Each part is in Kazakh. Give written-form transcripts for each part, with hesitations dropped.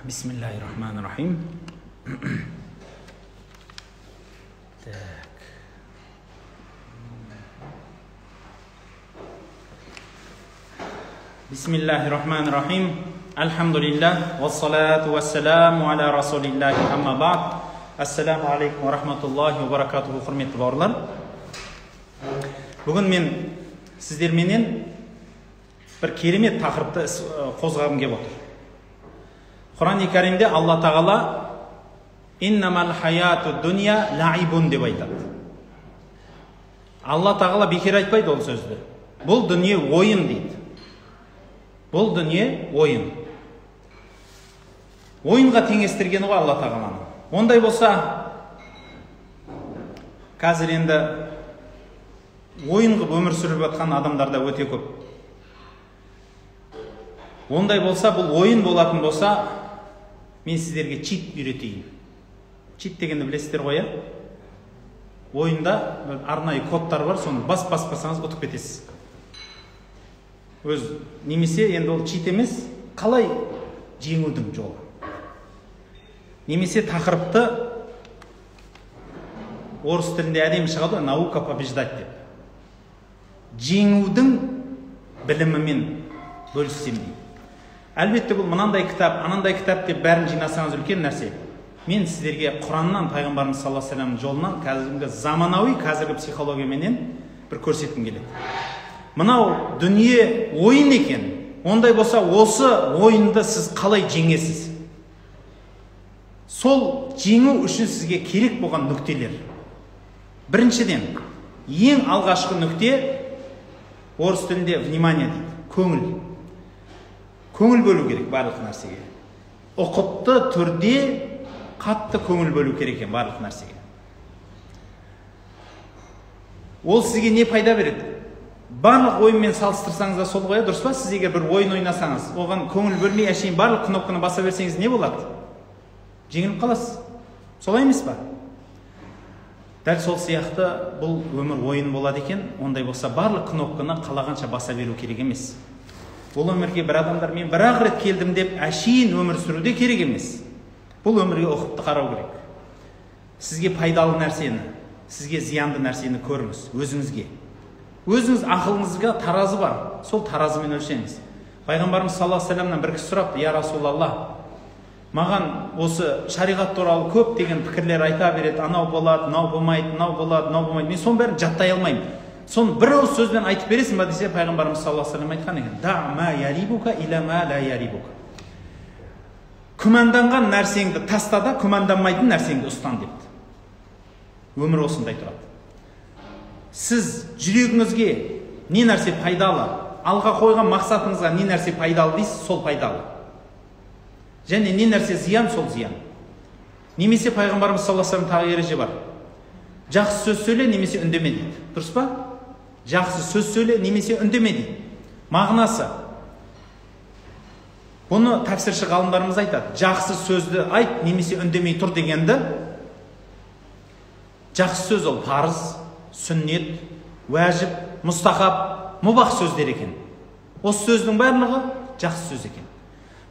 Bismillahirrahmanirrahim. Bismillahirrahmanirrahim. Elhamdülillah. Vessalatu vesselamu ala Resulillahi amma ba'd. Assalamu alaikum ve rahmatullahi ve barakatuhu. Hürmetli bauырлар. Бүгін мен сіздерменен бір керемет тақырыпты қозғағым келіп отыр. Құран-ы Кәрімде Алла Тағала «Иннамал хаяту дуния лаибун» деп айтады. Алла Тағала бекер айтпайды ол сөзді. Бұл дүние ойын дейді. Бұл дүние ойын. Ойынға теңестіргені ғой Алла Тағаланың. Ондай болса, қазір енді ойын қылып өмір сүріп жатқан адамдарда өте көп. Ондай болса, бұл ойын болатын болса, мен сіздерге чит үйретейін. Чит дегенді білесіздер ғой, ойында арнайы кодтар бар, соны баспасаңыз ұтып кетесіз. Немесе енді ол чит емес, қалай жеңудің жолы. Немесе тақырыпты орыс тілінде әдемі шығады, наука побеждать деп. Жеңудің білімімен бөліссем дейді. Әлбетте бұл мынандай кітап, анандай кітап деп бәрін жинасаңыз үлкен нәрсе. Мен сіздерге Құраннан, пайғамбарымыз саллаллаху алейхи вассаламның жолынан қазіргі заманауи, қазіргі психологияменен бір көрсеткім келеді. Мынау дүние ойын екен. Ондай болса, осы ойынды сіз қалай жеңесіз? Сол жеңу үшін сізге керек болған нүктелер. Біріншіден, ең алғашқы нүкте орыс тілінде внимание дейді. Көңіл. Көңіл бөлу керек барлық нәрсеге. Ұқыпты түрде қатты көңіл бөлу керек екен барлық нәрсеге. Ол сізге не пайда береді? Барлық ойынмен салыстырсаңыз да сол ғой, дұрыс па? Сіз егер бір ойын ойнасаңыз, оған көңіл бөлмей әшейін барлық кнопканы баса берсеңіз не болады? Жеңіліп қаласыз. Солай емес па? Дәл сол сияқты бұл өмір ойын болады екен. Ондай болса, барлық кнопканы қалағанша баса беру керек емес. Бұл өмірге бір адамдар мен бір-ақ рет келдім деп әшейін өмір сүруде керек емес. Бұл өмірге ұқыпты қарау керек. Сізге пайдалы нәрсені, сізге зиянды нәрсені көріңіз, өзіңізге. Өзіңіз ақылыңызға таразы бар, сол таразымен өлшеңіз. Пайғамбарымыз саллаллаху алейхи вассаламнан бір кісі сұрапты: «Я Расулалла, маған осы шариғат туралы көп деген пікірлер айта береді, анау болады, мынау болмайды, мынау болады, мынау болмайды. Мен соның бәрін жаттай алмаймын. Соны бір ауыз сөзбен айтып бересің ба?» десе, пайғамбарымыз саллаллаху алейхи вассалам айтқан екен: «Да ма ярибука иля ма ла ярибука». Күмәнданған нәрсеңді таста да, күмәнданмайтын нәрсеңді ұстан депті. Өмір осындай тұрады. Сіз жүрегіңізге не нәрсе пайдалы, алға қойған мақсатыңызға не нәрсе пайдалы дейсіз, сол пайдалы. Және не нәрсе зиян, сол зиян. Немесе пайғамбарымыз саллаллаху алейхи вассалам тағы ереже бар: жақсы сөз сөйле, немесе үндеме дейді. Дұрыс па? Жақсы сөз сөйле, немесе үндеме дейді. Мағынасы. Бұны тәпсірші ғалымдарымыз айтады. Жақсы сөзді айт, немесе үндемей тұр дегенді. Жақсы сөз ол парыз, сүннет, уәжіп, мұстахаб, мұбах сөздер екен. Осы сөздің барлығы жақсы сөз екен.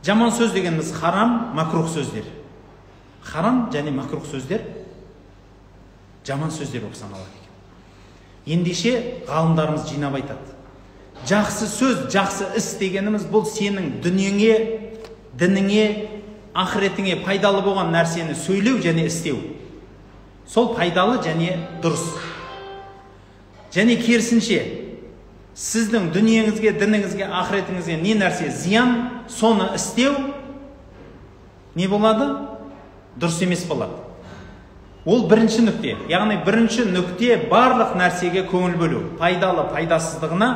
Жаман сөз дегеніміз харам, макрух сөздер. Харам және макрух сөздер жаман сөздер болып саналады екен. Ендеше ғалымдарымыз жинап айтады: жақсы сөз, жақсы іс дегеніміз бұл сенің дүниеңе, дініңе, ақыретіңе пайдалы болған нәрсені сөйлеу және істеу. Сол пайдалы және дұрыс. Және керісінше, сіздің дүниеңізге, дініңізге, ақыретіңізге не нәрсе зиян, соны істеу не болады? Дұрыс емес болады. Ол бірінші нүкте. Яғни бірінші нүкте барлық нәрсеге көңіл бөлу. Пайдалы, пайдасыздығына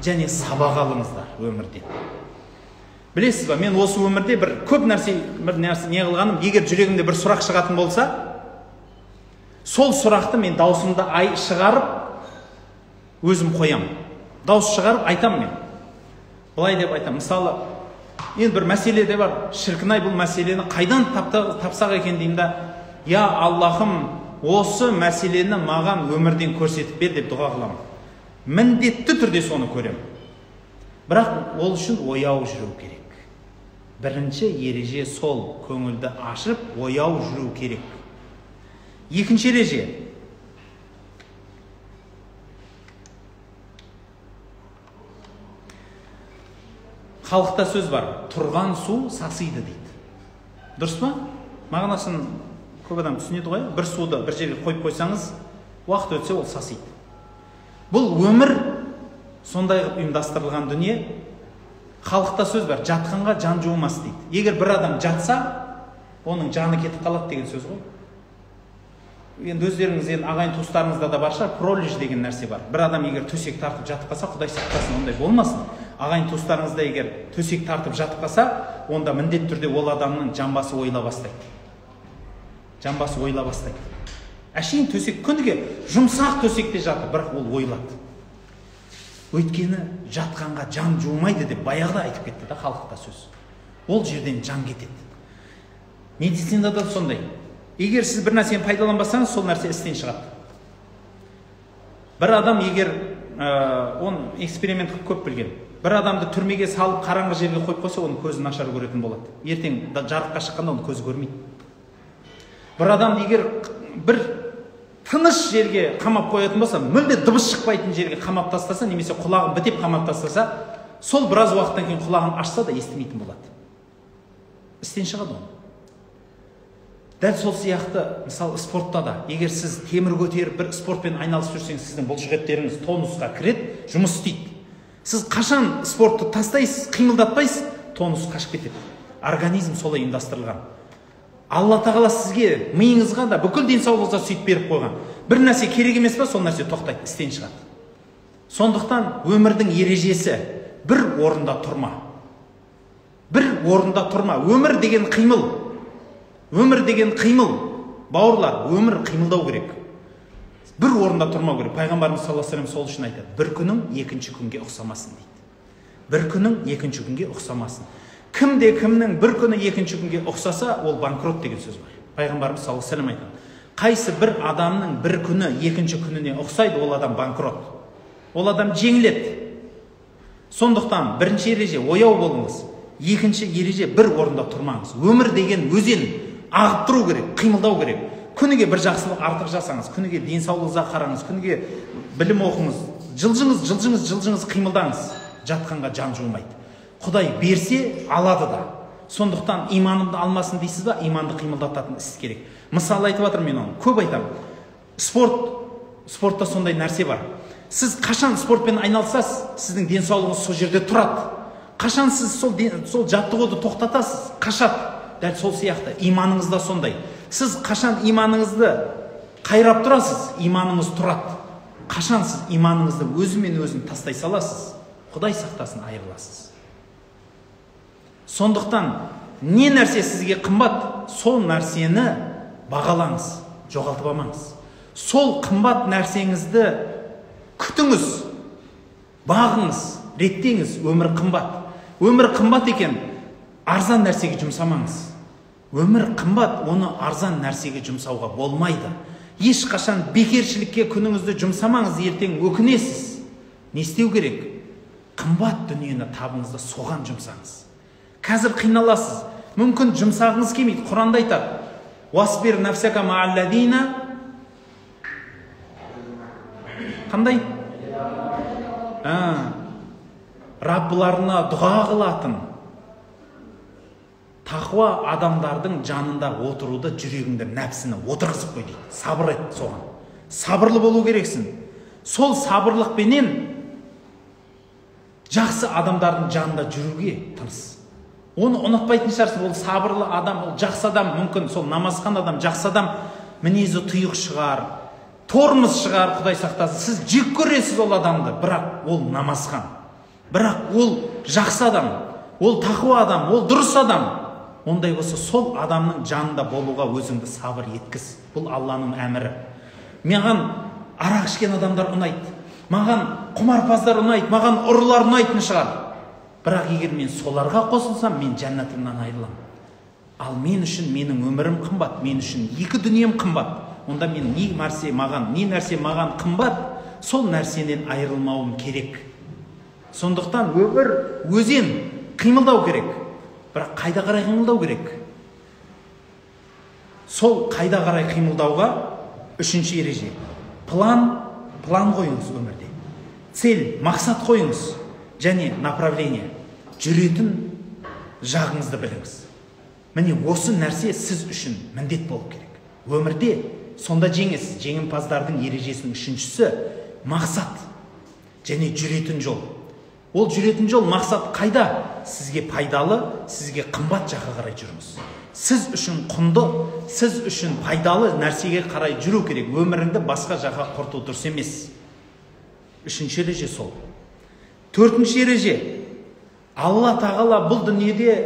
және сабақ алыңыздар өмірден. Білесіз ба, мен осы өмірде бір көп нәрсе не қылғаным, егер жүрегімде бір сұрақ шығатын болса, сол сұрақты мен даусымды шығарып өзім қоям. Дауыс шығарып айтам мен. Былай деп айтам. Мысалы, енді бір мәселе де бар. Шіркінай, бұл мәселені қайдан тапсақ екен деймін да: «Я Аллахым, осы мәселені маған өмірден көрсетіп бер» деп дұға қыламын. Міндетті түрде соны көрем. Бірақ ол үшін ояу жүру керек. Бірінші ереже сол: көңілді ашып, ояу жүру керек. Екінші ереже: халықта сөз бар: тұрған су сасиды дейді. Дұрыс па? Мағынасын көп адам түсінеді ғой. Бір суды бір жерге қойып қойсаңыз, уақыт өтсе ол сасиды. Бұл өмір сондай ұйымдастырылған дүние. Халықта сөз бар: жатқанға жан жуымас дейді. Егер бір адам жатса, оның жаны кетіп қалады деген сөз ғой. Енді өздеріңіз, ағайын туыстарыңызда да бар шығар, пролиж деген нәрсе бар. Бір адам егер төсек тартып жатып қалса, Құдай сақтасын, ондай болмасын. Ағайын туыстарыңызда егер төсек тартып жатып қалса, онда міндетті түрде ол адамның жамбасы ойыла бастайды. Жамбасы ойыла бастайды. Әшейін төсек, күніге жұмсақ төсекте жатыр, бірақ ол ойылады. Өйткені жатқанға жан жуымайды деп баяғыда айтып кетті да халықта сөз. Ол жерден жан кетеді. Медицинада да сондай. Егер сіз бір нәрсені пайдаланбасаңыз, сол нәрсе істен шығады. Бір адам егер он эксперимент көп білген. Бір адамды түрмеге салып қараңғы жерге қойып қойса, оның көзі нашар көретін болады. Ертең жарыққа шыққанда оның көзі көрмейді. Бір адам егер бір тыныш жерге қамап қоятын болса, мүлде дыбыс шықпайтын жерге қамап тастаса, немесе құлағын бітеп қамап тастаса, сол біраз уақыттан кейін құлағын ашса да естімейтін болады. Істен шығады оны. Дәл сол сияқты, мысалы, спортта да, егер сіз темір көтеріп бір спортпен айналысып жүрсеңіз, сіздің бұлшықеттеріңіз тонусқа кіреді, жұмыс істейді. Сіз қашан спортты тастайсыз, қимылдатпайсыз, тонус қашып кетеді. Организм солай ұйымдастырылған. Алла тағала сізге, миыңызға да, бүкіл денсаулығыңызға сөйтіп беріп қойған. Бір нәрсе керек емес па, сол нәрсе тоқтайды, істен шығады. Сондықтан өмірдің ережесі: бір орында тұрма. Бір орында тұрма. Өмір деген қимыл. Өмір деген қимыл. Бауырлар, өмір қимылдау керек. Бір орында тұрмау керек. Пайғамбарымыз саллаллаху алейхи ва саллям сол үшін айтады: бір күнің екінші күнге ұқсамасын дейді. Бір күнің екінші күнге ұқсамасын. Кімде кімнің бір күні екінші күнге ұқсаса, ол банкрот деген сөз бар. Пайғамбарымыз саллаллаху алейхи ва саллям айтады: қайсы бір адамның бір күні екінші күніне ұқсайды, ол адам банкрот. Ол адам жеңіледі. Сондықтан бірінші ереже: ояу болыңыз. Екінші ереже: бір орында тұрмаңыз. Өмір деген өзен, ағып тұру керек, қимылдау керек. Күніге бір жақсылық артық жасаңыз, күніге денсаулығыңызға қараңыз, күніге білім оқыңыз, жылжыңыз, қимылдаңыз. Жатқанға жан жуымайды. Құдай берсе, алады да. Сондықтан иманымды алмасын дейсіз ба, иманды қимылдататын іс керек. Мысалы айтып жатырмын мен оны, көп айтамын. Спортта сондай нәрсе бар. Сіз қашан спортпен айналысасыз, сіздің денсаулығыңыз сол жерде тұрады. Қашан сіз сол жаттығуды тоқтатасыз, қашады. Дәл сол сияқты иманыңыз да сондай. Сіз қашан иманыңызды қайрап тұрасыз, иманыңыз тұрады. Қашан сіз иманыңызды өзімен өзін тастай саласыз, Құдай сақтасын, айырыласыз. Сондықтан не нәрсе сізге қымбат, сол нәрсені бағалаңыз, жоғалтып алмаңыз. Сол қымбат нәрсеңізді күтіңіз, бағыңыз, реттеңіз. Өмір қымбат. Өмір қымбат екен, арзан нәрсеге жұмсамаңыз. Өмір қымбат, оны арзан нәрсеге жұмсауға болмайды. Ешқашан бекершілікке күніңізді жұмсамаңыз, ертең өкінесіз. Не істеу керек? Қымбат дүниені табыңызды соған жұмсаңыз. Қазір қиналасыз, мүмкін жұмсағыңыз келмейді. Құранда айтады: «Уасбир нафсака ма'алладина». Қандай? Раббыларына дұға қылатын тақуа адамдардың жанында отыруды, жүрегіңді, нәпсіні отырғызып қой дейді. Сабыр ет соған. Сабырлы болу керексің. Сол сабырлықпенен жақсы адамдардың жанында жүруге тырыс. Оны ұнатпайтын шығарсың. Ол сабырлы адам, ол жақсы адам, мүмкін сол намазхан адам, жақсы адам, мінезі тұйық шығар, тормыз шығар, Құдай сақтасын. Сіз жек көресіз ол адамды, бірақ ол намазхан. Бірақ ол жақсы адам, ол тақуа адам, ол дұрыс адам. Ондай болса, сол адамның жанында болуға өзіңді сабыр еткіз. Бұл Алланың әмірі. Маған арақ ішкен адамдар ұнайды, маған құмарпаздар ұнайды, маған ұрылар ұнайтын шығар. Бірақ егер мен соларға қосылсам, мен жәннатымнан айырылам. Ал мен үшін менің өмірім қымбат, мен үшін екі дүнием қымбат. Онда мен не нәрсе маған қымбат, сол нәрсенен айырылмауым керек. Сондықтан өмір өзен, қимылдау керек. бірақ қайда қарай қимылдау керек? Сол қайда қарай қимылдауға үшінші ереже. План қойыңыз өмірде. Цель, мақсат қойыңыз және направление. Жүретін жағыңызды біліңіз. Міне осы нәрсе сіз үшін міндет болып керек. Өмірде сонда жеңімпаздардың ережесінің үшіншісі мақсат және жүретін жол. Ол жүретін жол, мақсат қайда? Сізге пайдалы, сізге қымбат жаққа қарай жүріңіз. Сіз үшін құнды, сіз үшін пайдалы нәрсеге қарай жүру керек. Өміріңді басқа жаққа құрту дұрыс емес. Үшінші ереже сол. Төртінші ереже. Алла тағала бұл дүниеде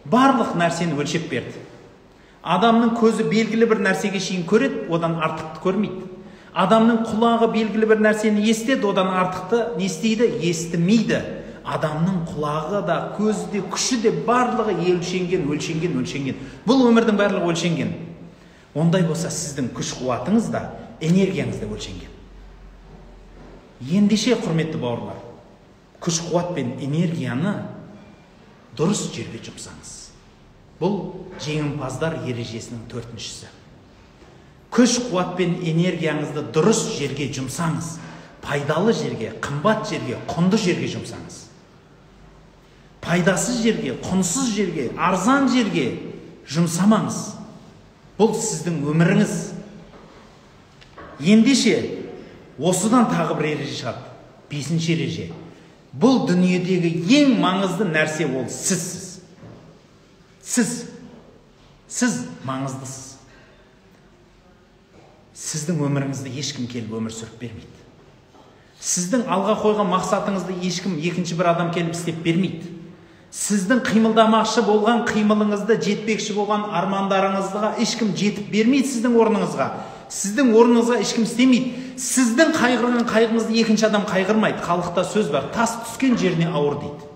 барлық нәрсені өлшеп берді. Адамның көзі белгілі бір нәрсеге шейін көреді, одан артықты көрмейді. Адамның құлағы белгілі бір нәрсені естеді, одан артықты не істейді? Естімейді. Адамның құлағы да, көзі де, күші де барлығы өлшенген. Бұл өмірдің барлығы өлшенген. Ондай болса сіздің күш қуатыңыз да, энергияңыз да өлшенген. Ендеше, құрметті бауырлар, күш қуат пен энергияны дұрыс жерге жұмсаңыз. Бұл жеңімпаздар ережесінің төртіншісі. Күш қуат пен энергияңызды дұрыс жерге жұмсаңыз. Пайдалы жерге, қымбат жерге, құнды жерге жұмсаңыз. Пайдасыз жерге, құнсыз жерге, арзан жерге жұмсамаңыз. Бұл сіздің өміріңіз. Ендеше, осыдан тағы бір ереже шығады. Бесінші ереже. Бұл дүниедегі ең маңызды нәрсе ол сізсіз. Сіз маңыздысыз. Сіздің өміріңізді ешкім келіп өмір сүріп бермейді. Сіздің алға қойған мақсатыңызды ешкім екінші бір адам келіп істеп бермейді. Сіздің қимылдамақшы болған қимылыңызды, жетпекші болған армандарыңызға ешкім жетіп бермейді сіздің орныңызға. Сіздің орныңызға ешкім істемейді. Сіздің қайғырған қайғыңызды екінші адам қайғырмайды. Халықта сөз бар, тас түскен жеріне ауыр дейді.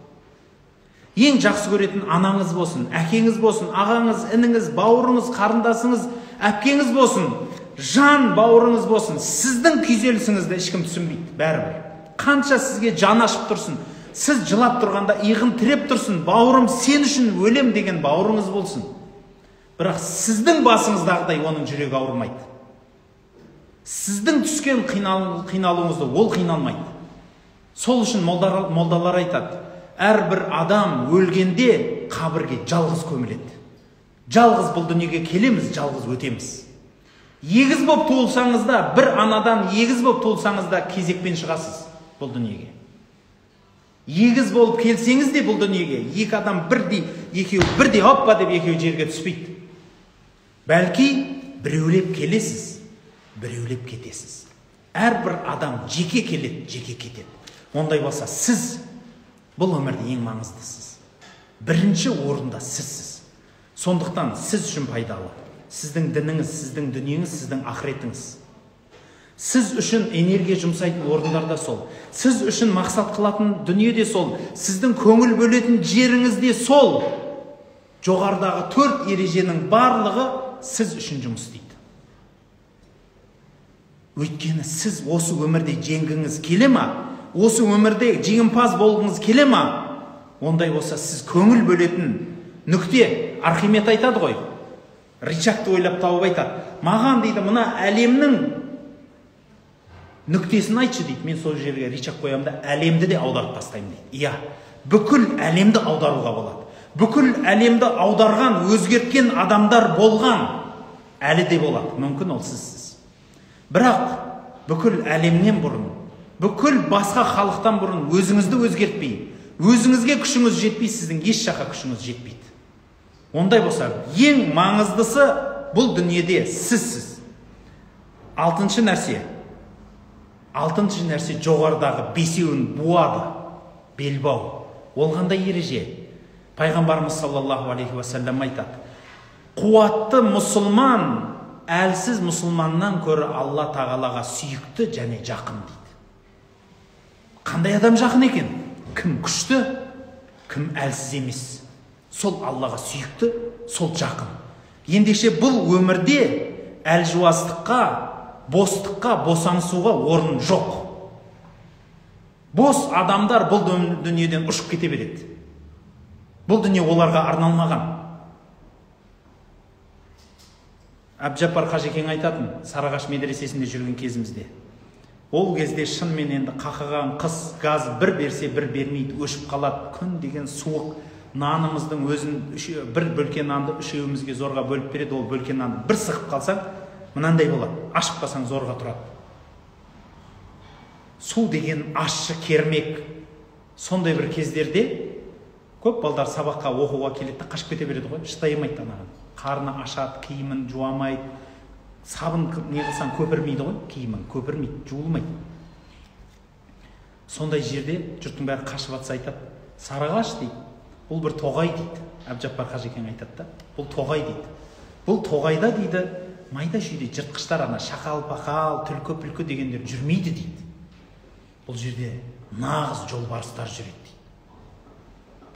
Ең жақсы көретін анаңыз болсын, әкеңіз болсын, ағаңыз, ініңіз, бауырыңыз, қарындасыңыз, әпкеңіз болсын, жан бауырыңыз болсын, сіздің күйзелісіңізді ешкім түсінбейді, бәрібір. Қанша сізге жан ашып тұрсын, сіз жылап тұрғанда иығын тіреп тұрсын, бауырым сен үшін өлем деген бауырыңыз болсын. Бірақ сіздің басыңыздағыдай оның жүрегі ауырмайды. Сіздің түскен қиналуыңызды ол қиналмайды. Сол үшін молдалар айтады, әрбір адам өлгенде қабірге жалғыз көміледі. Жалғыз бұл дүниеге келеміз, жалғыз өтеміз. Егіз боп туылсаңыз да, бір анадан егіз боп туылсаңыз да кезекпен шығасыз бұл дүниеге. Егіз болып келсеңіз де бұл дүниеге, екі адам бірдей оппа деп екеуі жерге түспейді. Бәлки біреулеп келесіз, біреулеп кетесіз. Әрбір адам жеке келеді, жеке кетеді. Ондай болса сіз бұл өмірде ең маңыздысыз. Бірінші орында сізсіз. Сондықтан сіз үшін пайдалы. Сіздің дініңіз, сіздің дүниеңіз, сіздің ақыретіңіз. Сіз үшін энергия жұмсайтын орындарда сол. Сіз үшін мақсат қылатын дүние де сол. Сіздің көңіл бөлетін жеріңіз де сол. Жоғарыдағы 4 ереженің барлығы сіз үшін жұмыс істейді. Өйткені сіз осы өмірде жеңгіңіз келе ма? Осы өмірде жеңімпаз болғыңыз келе ма? Ондай болса сіз көңіл бөлетін нүкте, Архимед айтады ғой. Ричардты ойлап тауып айтады. Маған дейді, мына әлемнің нүктесін айтшы дейді. Мен сол жерге Ричард қоямын да әлемді де аударып тастаймын дейді. Иә, бүкіл әлемді аударуға болады. Бүкіл әлемді аударған, өзгерткен адамдар болған, әлі де болады. Мүмкін ол сізсіз. Бірақ бүкіл әлемнен бұрын, бүкіл басқа халықтан бұрын өзіңізді өзгертпей, өзіңізге күшіңіз жетпей, сіздің еш жаққа күшіңіз жетпейді. Ондай болса, ең маңыздысы бұл дүниеде сізсіз. Алтыншы нәрсе жоғарыдағы бесеуін буады, белбау. Ол қандай ереже? Пайғамбарымыз саллаллаху алейхи уассалам айтады. Қуатты мұсылман әлсіз мұсылманнан көрі Алла тағалаға сүйікті және жақын дейді. Қандай адам жақын екен? Кім күшті, кім әлсіз емес. Сол Аллаға сүйікті, сол жақын. Ендеше бұл өмірде әлжуаздыққа, бостыққа, босаңсуға орын жоқ. Бос адамдар бұл дүниеден ұшып кете береді. Бұл дүние оларға арналмаған. Әбжаппар Қажекең айтатын, Сарыағаш медресесінде жүрген кезімізде. Ол кезде шынымен енді қақыған қыс, газ бір берсе бір бермейді, өшіп қалады. Күн деген суық, нанымыздың өзін бір бөлке нанды үшеуімізге зорға бөліп береді. Ол бөлке нанды бір сығып қалсаң, мынандай болады, ашып қалсаң зорға тұрады. Су деген ащы, кермек. Сондай бір кездерде көп балдар сабаққа оқуға келеді, қашып кете береді ғой, шыдай алмайды анаған. Қарны ашады, киімін жуамайды, сабын не қылсаң көпірмейді ғой, киімін көпірмейді, жуылмайды. Сондай жерде жұрттың бәрі қашып атса айтады, Сарыағаш дейді, бұл бір тоғай дейді. Әбжаппар Қажекең айтады да, бұл тоғай дейді. Бұл тоғайда дейді, майда шүйде жыртқыштар, ана шақал, пақал, түлкі, пүлкі дегендер жүрмейді дейді. Бұл жерде нағыз жолбарыстар жүреді дейді.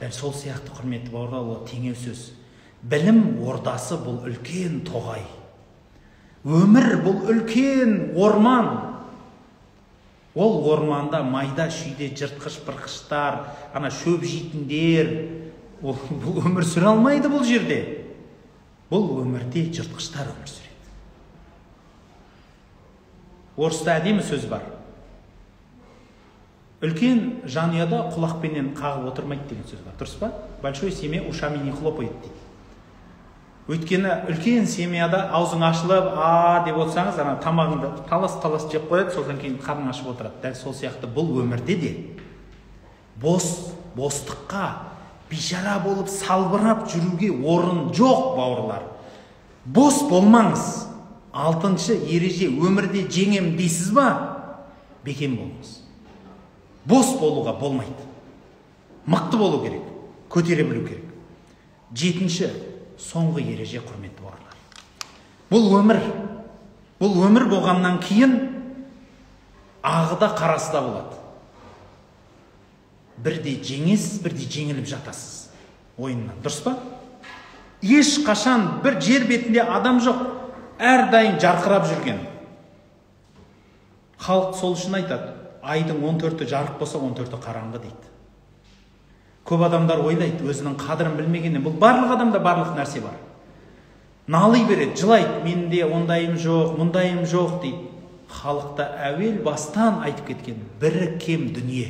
Дәл сол сияқты құрметті бауырлар, ол теңеу сөз. Білім ордасы бұл үлкен тоғай. Өмір бұл үлкен орман. Ол орманда майда шүйде жыртқыш пырқыштар, ана шөп жейтіндер, бұл өмір сүре алмайды бұл жерде. Бұл өмірде жыртқыштар өмір сүреді. Орыста әдемі сөз бар. Үлкен жанұяда құлақпенен қағып отырмайды деген сөз бар. Дұрыс па? Большой семья ушами не хлопает дейді. Өйткені үлкен семьяда аузың ашылып, деп отырсаңыз, ана тамағыңды талас жеп қояды, содан кейін қарның ашып отырады. Дәл сол сияқты бұл өмірде де бостыққа бейшара болып салбырап жүруге орын жоқ, бауырлар. Бос болмаңыз. 6-шы ереже, өмірде жеңем дейсіз ба? Бекем болыңыз. Бос болуға болмайды. Мықты болу керек, көтере білу керек. 7-ші, соңғы ереже, құрметті бауырлар. Бұл өмір болғаннан кейін ағыда қарасы да болады. Бірде жеңесіз, бірде жеңіліп жатасыз ойыннан. Дұрыс па? Ешқашан бір жер бетінде адам жоқ, әрдайым жарқырап жүрген. Халық сол үшін айтады, айдың 14-і жарық болса, 14-і қараңғы дейді. Көп адамдар ойлайды, өзінің қадірін білмегеннен. Бұл барлық адамда барлық нәрсе бар. Налый береді, жылайды, менде ондайым жоқ, мұндайым жоқ дейді. Халықта әуел бастан айтып кеткен бірі кем дүние.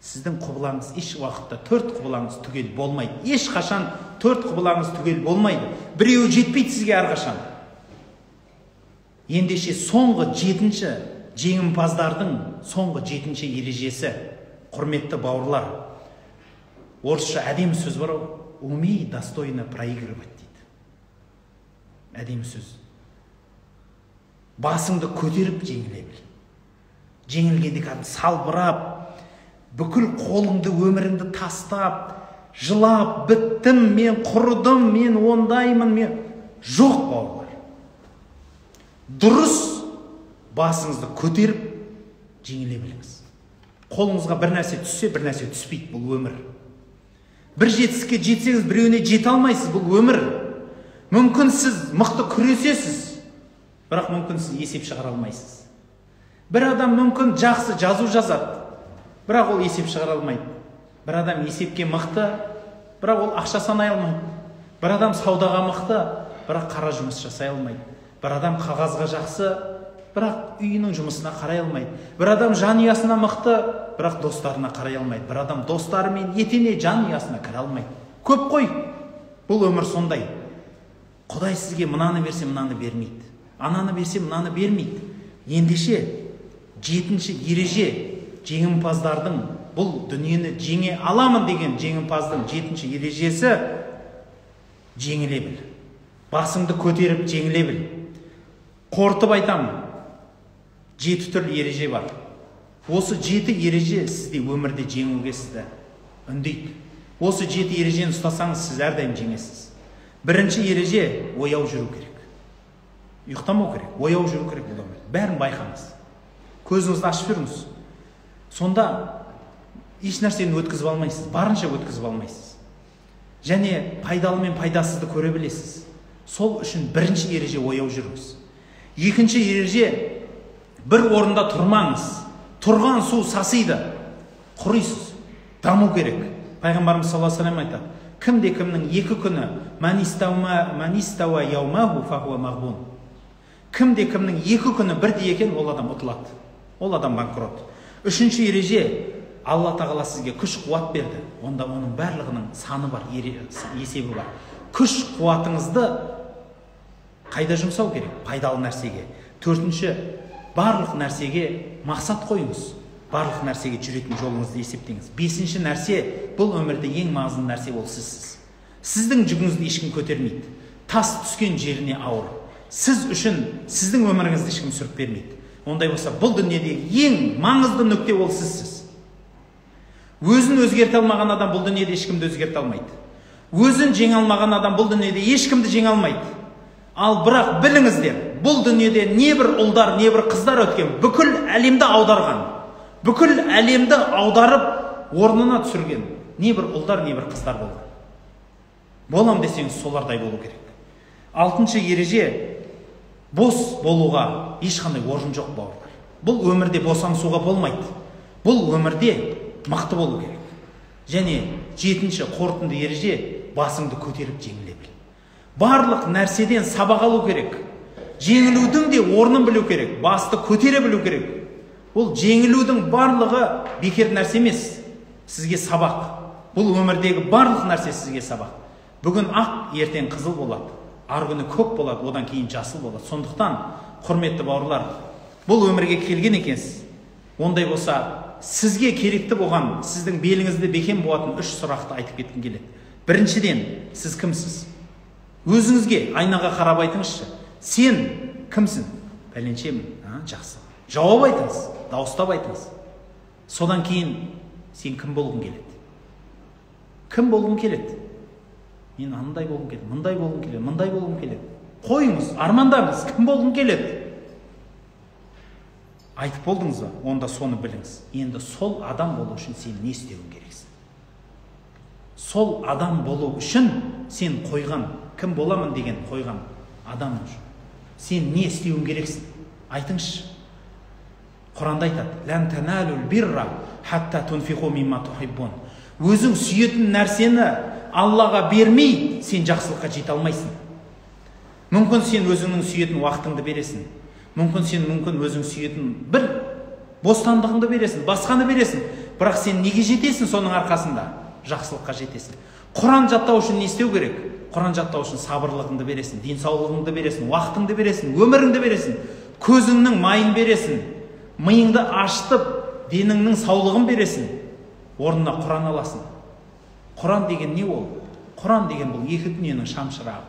Сіздің құбылаңыз еш уақытта 4 құбылаңыз түгел болмайды. Ешқашан 4 құбылаңыз түгел болмайды. Біреуі жетпейді сізге әрқашан. Ендеше соңғы 7-ші жеңімпаздардың соңғы 7-ші ережесі, құрметті бауырлар. Орысша әдемі сөз бар, умей достойно проигрывать дейді. Әдемі сөз. Басыңды көтеріп жеңіле біл. Жеңілгенде кәдімгі салбырап, бүкіл қолыңды, өміріңді тастап, жылап, біттім, мен құрыдым, мен ондаймын, мен жоқ, бауырлар. Дұрыс басыңызды көтеріп жеңіле біліңіз. Қолыңызға бір нәрсе түссе, бір нәрсе түспейді, бұл өмір. Бір жетістікке жетсеңіз, біреуіне жете алмайсыз, бұл өмір. Мүмкін сіз мықты күресесіз, бірақ мүмкін сіз есеп шығара алмайсыз. Бір адам мүмкін жақсы жазу жазады, бірақ ол есеп шығара алмайды. Бір адам есепке мықты, бірақ ол ақша санай алмайды. Бір адам саудаға мықты, бірақ қара жұмыс жасай алмайды. Бір адам қағазға жақсы, бірақ үйінің жұмысына қарай алмайды. Бір адам жанұясына мықты, бірақ достарына қарай алмайды. Бір адам достарымен етене жанұясына кіре алмайды. Көп қой. Бұл өмір сондай. Құдай сізге мынаны берсе, мынаны бермейді. Ананы берсе, мынаны бермейді. Ендеше 7-ші ереже, жеңімпаздардың, бұл дүниені жеңе аламын деген жеңімпаздың 7-ші ережесі, жеңіле біл. Басыңды көтеріп жеңіле біл. Қорытып айтамын, 7 түрлі ереже бар. Осы 7 ереже сізде өмірде жеңуге сізді үндейді. Осы 7 ережені ұстасаңыз, сіз әрдайым жеңесіз. Бірінші ереже — ояу жүру керек. Ұйықтамау керек, ояу жүру керек бұл өмір. Бәрін байқаңыз. Көзіңізді ашып жүріңіз. Сонда еш нәрсені өткізіп алмайсыз, барынша өткізіп алмайсыз. Және пайдалы мен пайдасызды көре білесіз. Сол үшін бірінші ереже ояу жүріңіз. Екінші ереже — бір орында тұрмаңыз. Тұрған су сасиды. Құрисыз. Даму керек. пайғамбарымыз саллаллаху алейхи вассалам айтады, кімде кімнің 2 күні манистауа яумаху фахуа мағбун, кімде кімнің 2 күні бірдей екен, ол адам ұтылады, ол адам банкрот. 3-ші ереже, Алла тағала сізге күш қуат берді, онда оның барлығының саны бар, есебі бар. Күш қуатыңызды қайда жұмсау керек? Пайдалы нәрсеге. 4-ші, барлық нәрсеге мақсат қойыңыз, барлық нәрсеге жүретін жолыңызды есептеңіз. 5-ші нәрсе, бұл өмірде ең маңызды нәрсе ол сізсіз. Сіздің жүгіңізді ешкім көтермейді, тас түскен жеріне ауыр. Сіз үшін сіздің өміріңізді ешкім сүріп бермейді. Ондай болса, бұл дүниедегі ең маңызды нүкте ол сізсіз. Өзін өзгерте алмаған адам бұл дүниеде ешкімді өзгерте алмайды. Өзін жеңе алмаған адам бұл дүниеде ешкімді жеңе алмайды. Ал бірақ біліңіздер, бұл дүниеде не бір ұлдар, не бір қыздар өткен, бүкіл әлемді аударған, бүкіл әлемді аударып орнына түсірген не бір ұлдар, не бір қыздар болды. Болам десеңіз, солардай болу керек. 6-ші ереже, бос болуға ешқандай орын жоқ, бауырлар. Бұл өмірде босаңсуға болмайды. Бұл өмірде мықты болу керек. Және 7-ші қорытынды ереже, басыңды көтеріп жеңіле біл. Барлық нәрседен сабақ алу керек. Жеңілудің де орнын білу керек, басты көтере білу керек. Бұл жеңілудің барлығы бекер нәрсе емес, сізге сабақ. Бұл өмірдегі барлық нәрсе сізге сабақ. Бүгін ақ, ертең қызыл болады, ар күні көк болады, одан кейін жасыл болады. Сондықтан, құрметті бауырлар, бұл өмірге келген екенсіз. Ондай болса, сізге керекті болған, сіздің беліңізді бекем болатын 3 сұрақты айтып кеткім келеді. Біріншіден, сіз кімсіз? Өзіңізге айнаға қарап айтыңызшы. Сен кімсің? Пәленшемін. Жақсы. Жауап айтыңыз, дауыстап айтыңыз. Содан кейін сен кім болғың келеді? Кім болғың келеді? Мен андай болғым келеді, мындай болғым келеді, мындай болғым келеді. Қойыңыз, армандарыңыз, кім болғың келеді? Айтып болдыңыз ба? Онда соны біліңіз. Енді сол адам болу үшін сен не істеуің керексің? Сол адам болу үшін сен қойған, кім боламын деген қойған адам үшін сен не істеуің керексің? Айтыңызшы. Құранда айтады, «Лән таналул бирра хатта тунфиқу мимма тухиббун». Өзің сүйетін нәрсені Аллаға бермей, сен жақсылыққа жете алмайсың. Мүмкін сен өзіңнің сүйетін уақытыңды бересің. Мүмкін өзің сүйетін бір бостандығыңды бересің, басқаны бересің. Бірақ сен неге жетесің соның арқасында? Жақсылыққа жетесің. Құран жаттау үшін не істеу керек? Құран жаттау үшін сабырлығыңды бересің, денсаулығыңды бересің, уақытыңды бересің, өміріңді бересің, көзіңнің майын бересің, миыңды аштып, деніңнің саулығын бересің. Орнына Құран аласың. Құран деген не ол? Құран деген бұл 2 дүниенің шамшырағы.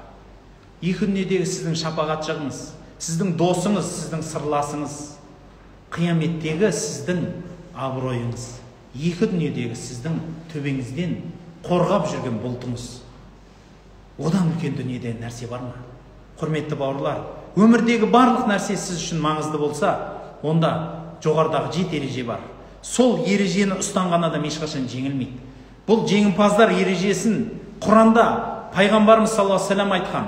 2 дүниедегі сіздің шапағатшығыңыз, сіздің досыңыз, сіздің сырласыңыз, қияметтегі сіздің абыройыңыз, 2 дүниедегі сіздің төбеңізден қорғап жүрген бұлтыңыз. Одан үлкен дүниеде нәрсе бар ма? Құрметті бауырлар, өмірдегі барлық нәрсе сіз үшін маңызды болса, онда жоғарыдағы 7 ереже бар. Сол ережені ұстанған адам ешқашан жеңілмейді. Бұл жеңімпаздар ережесін Құранда пайғамбарымыз саллаллаху алейхи вассалам айтқан,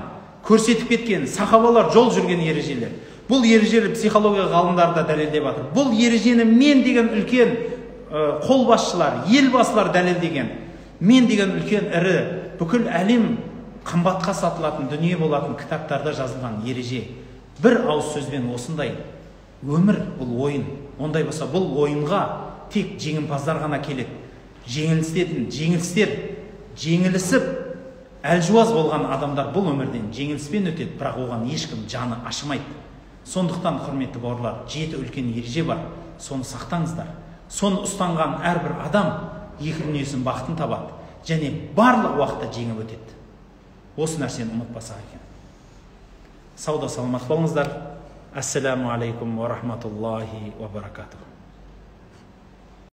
көрсетіп кеткен, сахабалар жол жүрген ережелер. Бұл ережелер психология ғалымдары да дәлелдеп жатыр. Бұл ережені мен деген үлкен қолбасшылар, елбасылар дәлелдеген. Мен деген үлкен ірі, бүкіл әлем қымбатқа сатылатын дүние болатын кітаптарда жазылған ереже. Бір ауыз сөзбен осындай. Өмір бұл ойын. Ондай болса, бұл ойынға тек жеңімпаздар ғана келеді. Жеңілісіп, әлжуаз болған адамдар бұл өмірден жеңіліспен өтеді, бірақ оған ешкім жаны ашымайды. Сондықтан, құрметті бауырлар, 7 үлкен ереже бар. Соны сақтаңыздар. Соны ұстанған әрбір адам 2 дүниесін бақытын табады және барлық уақытта жеңіп өтеді. Осы нәрсені ұмытпасақ екен. Сауда саламат болыңыздар. Ассаламу алейкум ва рахматуллахи ва баракатух.